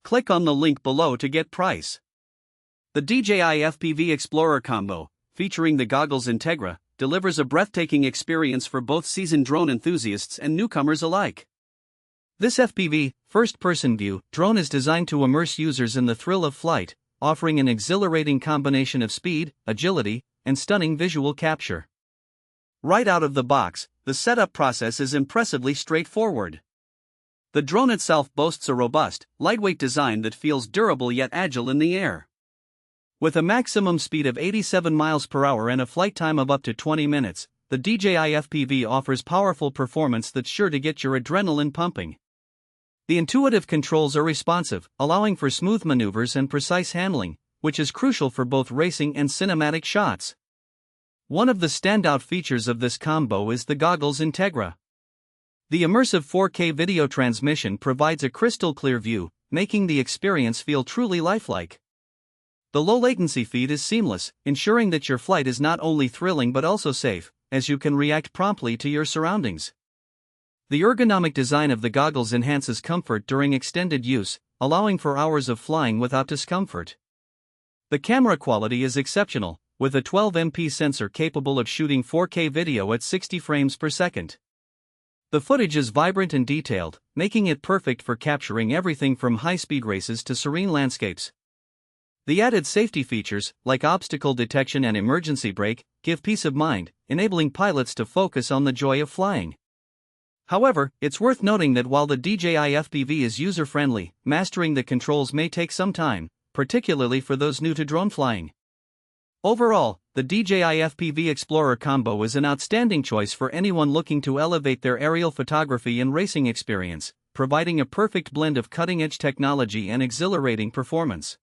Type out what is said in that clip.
Click on the link below to get price. The DJI FPV Explorer Combo, featuring the Goggles Integra, delivers a breathtaking experience for both seasoned drone enthusiasts and newcomers alike. This FPV, first-person view, drone is designed to immerse users in the thrill of flight, offering an exhilarating combination of speed, agility, and stunning visual capture. Right out of the box, the setup process is impressively straightforward. The drone itself boasts a robust, lightweight design that feels durable yet agile in the air. With a maximum speed of 87 miles per hour and a flight time of up to 20 minutes, the DJI FPV offers powerful performance that's sure to get your adrenaline pumping. The intuitive controls are responsive, allowing for smooth maneuvers and precise handling, which is crucial for both racing and cinematic shots. One of the standout features of this combo is the Goggles Integra. The immersive 4K video transmission provides a crystal-clear view, making the experience feel truly lifelike. The low-latency feed is seamless, ensuring that your flight is not only thrilling but also safe, as you can react promptly to your surroundings. The ergonomic design of the goggles enhances comfort during extended use, allowing for hours of flying without discomfort. The camera quality is exceptional, with a 12MP sensor capable of shooting 4K video at 60 frames per second. The footage is vibrant and detailed, making it perfect for capturing everything from high-speed races to serene landscapes. The added safety features, like obstacle detection and emergency brake, give peace of mind, enabling pilots to focus on the joy of flying. However, it's worth noting that while the DJI FPV is user-friendly, mastering the controls may take some time, particularly for those new to drone flying. Overall, the DJI FPV Explorer Combo is an outstanding choice for anyone looking to elevate their aerial photography and racing experience, providing a perfect blend of cutting-edge technology and exhilarating performance.